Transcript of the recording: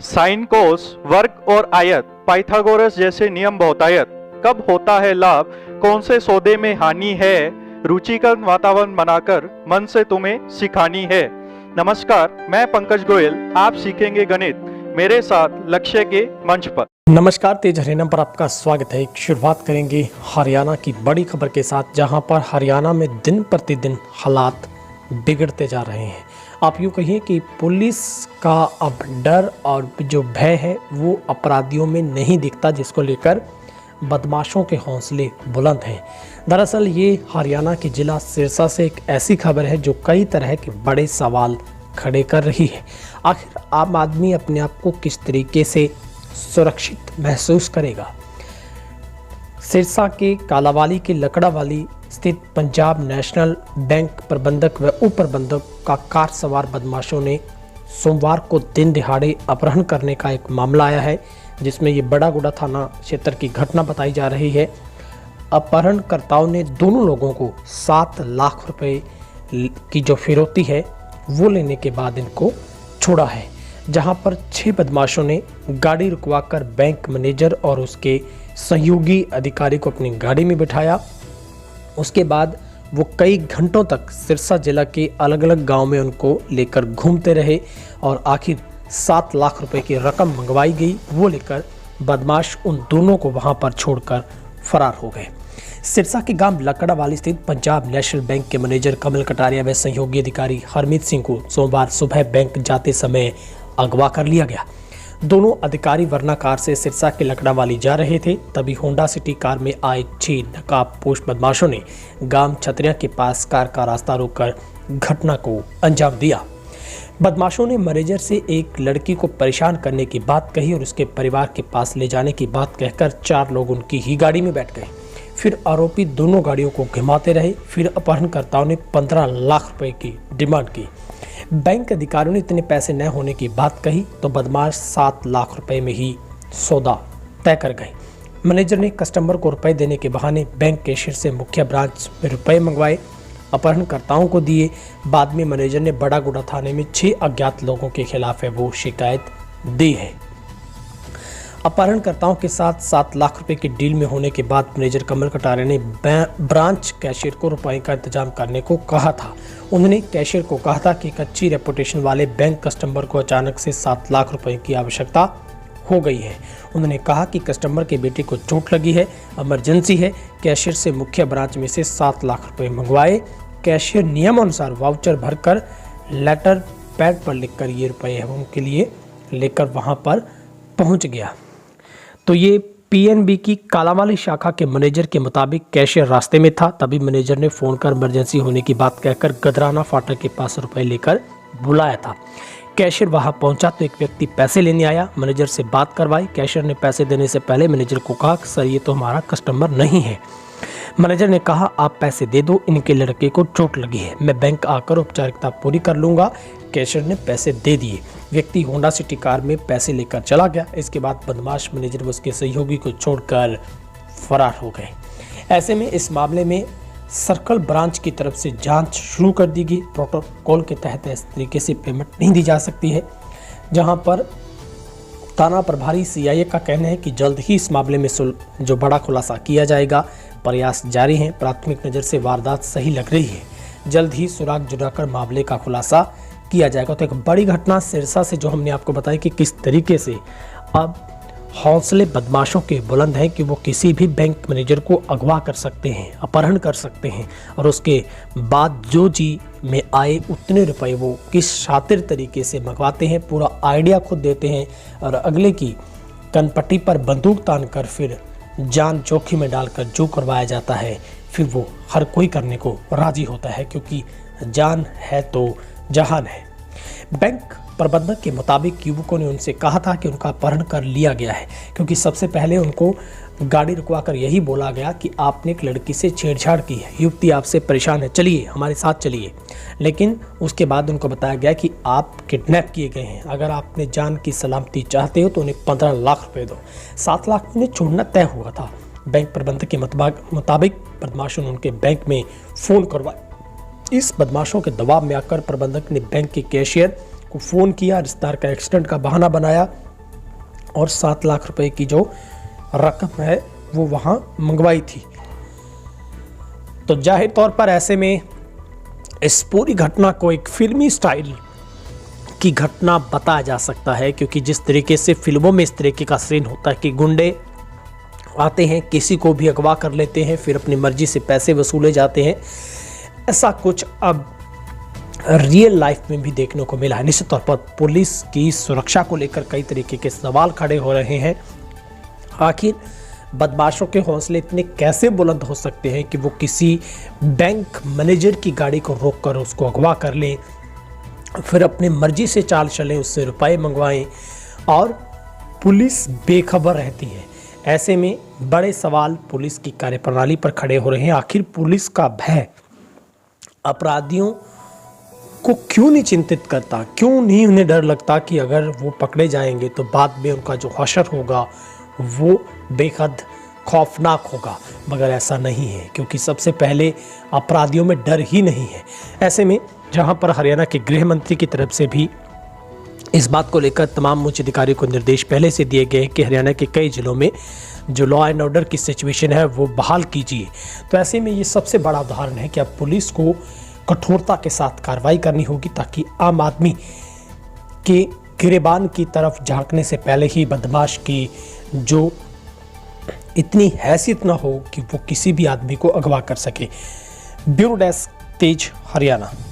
Sine cos वर्ग और आयत पाइथागोरस जैसे नियम बहुतायत कब होता है लाभ, कौन से सौदे में हानि है, रुचिकर वातावरण बनाकर मन से तुम्हें सिखानी है। नमस्कार, मैं पंकज गोयल, आप सीखेंगे गणित मेरे साथ लक्ष्य के मंच पर। नमस्कार, तेज हरियाणा पर आपका स्वागत है। एक शुरुआत करेंगे हरियाणा की बड़ी खबर के साथ, जहां पर हरियाणा में दिन प्रतिदिन हालात बिगड़ते जा रहे हैं। आप यूँ कहिए कि पुलिस का अब डर और जो भय है वो अपराधियों में नहीं दिखता, जिसको लेकर बदमाशों के हौसले बुलंद हैं। दरअसल ये हरियाणा के जिला सिरसा से एक ऐसी खबर है जो कई तरह के बड़े सवाल खड़े कर रही है। आखिर आम आदमी अपने आप को किस तरीके से सुरक्षित महसूस करेगा। सिरसा के कालावाली के लकड़ावाली स्थित पंजाब नेशनल बैंक प्रबंधक व उप प्रबंधक का कार सवार बदमाशों ने सोमवार को दिन दिहाड़े अपहरण करने का एक मामला आया है, जिसमें ये बड़ागुड़ा थाना क्षेत्र की घटना बताई जा रही है। अपहरणकर्ताओं ने दोनों लोगों को 7 लाख रुपए की जो फिरौती है वो लेने के बाद इनको छोड़ा है, जहां पर 6 बदमाशों ने गाड़ी रुकवाकर बैंक मैनेजर और उसके सहयोगी अधिकारी को अपनी गाड़ी में बिठाया। उसके बाद वो कई घंटों तक सिरसा जिला के अलग अलग गांव में उनको लेकर घूमते रहे और आखिर 7 लाख रुपए की रकम मंगवाई गई, वो लेकर बदमाश उन दोनों को वहां पर छोड़कर फरार हो गए। सिरसा के गांव लकड़ावाली स्थित पंजाब नेशनल बैंक के मैनेजर कमल कटारिया व सहयोगी अधिकारी हरमीत सिंह को सोमवार सुबह बैंक जाते समय अगवा कर लिया गया। दोनों अधिकारी वरना कार से सिरसा के लकड़ावाली जा रहे थे, तभी होंडा सिटी कार में आए 6 नकाबपोश बदमाशों ने गांव छतरिया के पास कार का रास्ता रोककर घटना को अंजाम दिया। बदमाशों ने मैनेजर से एक लड़की को परेशान करने की बात कही और उसके परिवार के पास ले जाने की बात कहकर 4 लोग उनकी ही गाड़ी में बैठ गए। फिर आरोपी दोनों गाड़ियों को घुमाते रहे। फिर अपहरणकर्ताओं ने 15 लाख रुपए की डिमांड की। बैंक अधिकारियों ने इतने पैसे न होने की बात कही तो बदमाश 7 लाख रुपए में ही सौदा तय कर गए। मैनेजर ने कस्टमर को रुपए देने के बहाने बैंक कैशियर से मुख्य ब्रांच में रुपए मंगवाए, अपहरणकर्ताओं को दिए। बाद में मैनेजर ने बड़ागुड़ा थाने में 6 अज्ञात लोगों के खिलाफ है वो शिकायत दी है। अपहरणकर्ताओं के साथ 7 लाख रुपए की डील में होने के बाद मैनेजर कमल कटारे ने ब्रांच कैशियर को रुपए का इंतजाम करने को कहा था। उन्होंने कैशियर को कहा था कि एक अच्छी रेपुटेशन वाले बैंक कस्टमर को अचानक से 7 लाख रुपए की आवश्यकता हो गई है। उन्होंने कहा कि कस्टमर के बेटे को चोट लगी है, इमरजेंसी है। कैशियर से मुख्य ब्रांच में से 7 लाख रुपए मंगवाए। कैशियर नियमानुसार वाउचर भरकर लेटर पैड पर लिखकर ये रुपए है उनके लिए लेकर वहां पर पहुंच गया। तो ये पीएनबी की कालावाली शाखा के मैनेजर के मुताबिक कैशियर रास्ते में था, तभी मैनेजर ने फोन कर इमरजेंसी होने की बात कहकर गदराना फाटक के पास रुपए लेकर बुलाया था। कैशियर वहां पहुंचा तो एक व्यक्ति पैसे लेने आया। मैनेजर से बात करवाई। कैशियर ने पैसे देने से पहले मैनेजर को कहा सर ये तो हमारा कस्टमर नहीं है। मैनेजर ने कहा आप पैसे दे दो, इनके लड़के को चोट लगी है, मैं बैंक आकर औपचारिकता पूरी कर लूंगा। कैशियर ने पैसे दे दिए। व्यक्ति होंडा सिटी कार में पैसे लेकर चला गया। इसके बाद बदमाश मैनेजर व उसके सहयोगी को छोड़कर फरार हो गए। ऐसे में इस मामले में सर्कल ब्रांच की तरफ से जांच शुरू कर दी गई। प्रोटोकॉल के तहत इस तरीके से पेमेंट नहीं दी जा सकती है। जहां पर थाना प्रभारी सीआईए का कहना है कि जल्द ही इस मामले में जो बड़ा खुलासा किया जाएगा। प्रयास जारी हैं। प्राथमिक नज़र से वारदात सही लग रही है। जल्द ही सुराग जुटाकर मामले का खुलासा किया जाएगा। तो एक बड़ी घटना सिरसा से जो हमने आपको बताई कि किस तरीके से अब हौसले बदमाशों के बुलंद हैं कि वो किसी भी बैंक मैनेजर को अगवा कर सकते हैं, अपहरण कर सकते हैं और उसके बाद जो जी में आए उतने रुपए वो किस शातिर तरीके से मंगवाते हैं, पूरा आइडिया खुद देते हैं और अगले की कनपट्टी पर बंदूक तान कर फिर जान जोखिम में डालकर जो करवाया जाता है फिर वो हर कोई करने को राजी होता है, क्योंकि जान है तो जहान है। बैंक प्रबंधक के मुताबिक युवकों ने उनसे कहा था कि उनका अपहरण कर लिया गया है, क्योंकि सबसे पहले उनको गाड़ी रुकवाकर यही बोला गया कि आपने एक लड़की से छेड़छाड़ की है, युवती आपसे परेशान है, चलिए हमारे साथ चलिए। लेकिन उसके बाद उनको बताया गया कि आप किडनैप किए गए हैं, अगर आपने जान की सलामती चाहते हो तो उन्हें 15 लाख रुपए दो। 7 लाख में उन्हें छोड़ना तय हुआ था। बैंक प्रबंधक के मुताबिक बदमाशों ने उनके बैंक में फ़ोन करवाया। इस बदमाशों के दबाव में आकर प्रबंधक ने बैंक के कैशियर को फ़ोन किया, रिश्तेदार का एक्सीडेंट का बहाना बनाया और 7 लाख रुपए की जो रकम है वो वहाँ मंगवाई थी। तो जाहिर तौर पर ऐसे में इस पूरी घटना को एक फिल्मी स्टाइल की घटना बताया जा सकता है, क्योंकि जिस तरीके से फिल्मों में इस तरीके का सीन होता है कि गुंडे आते हैं, किसी को भी अगवा कर लेते हैं, फिर अपनी मर्जी से पैसे वसूले जाते हैं, ऐसा कुछ अब रियल लाइफ में भी देखने को मिला है। निश्चित तौर पर पुलिस की सुरक्षा को लेकर कई तरीके के सवाल खड़े हो रहे हैं। आखिर बदमाशों के हौसले इतने कैसे बुलंद हो सकते हैं कि वो किसी बैंक मैनेजर की गाड़ी को रोककर उसको अगवा कर लें, फिर अपनी मर्जी से चाल चलें, उससे रुपए मंगवाएं और पुलिस बेखबर रहती है। ऐसे में बड़े सवाल पुलिस की कार्यप्रणाली पर खड़े हो रहे हैं। आखिर पुलिस का भय अपराधियों को क्यों नहीं चिंतित करता? क्यों नहीं उन्हें डर लगता कि अगर वो पकड़े जाएंगे तो बाद में उनका जो हशर होगा वो बेहद खौफनाक होगा? मगर ऐसा नहीं है, क्योंकि सबसे पहले अपराधियों में डर ही नहीं है। ऐसे में जहां पर हरियाणा के गृह मंत्री की तरफ से भी इस बात को लेकर तमाम उच्च अधिकारियों को निर्देश पहले से दिए गए कि हरियाणा के कई जिलों में जो लॉ एंड ऑर्डर की सिचुएशन है वो बहाल कीजिए। तो ऐसे में ये सबसे बड़ा उदाहरण है कि अब पुलिस को कठोरता के साथ कार्रवाई करनी होगी, ताकि आम आदमी के गिरेबान की तरफ झांकने से पहले ही बदमाश की जो इतनी हैसियत ना हो कि वो किसी भी आदमी को अगवा कर सके। ब्यूरो डेस्क, तेज हरियाणा।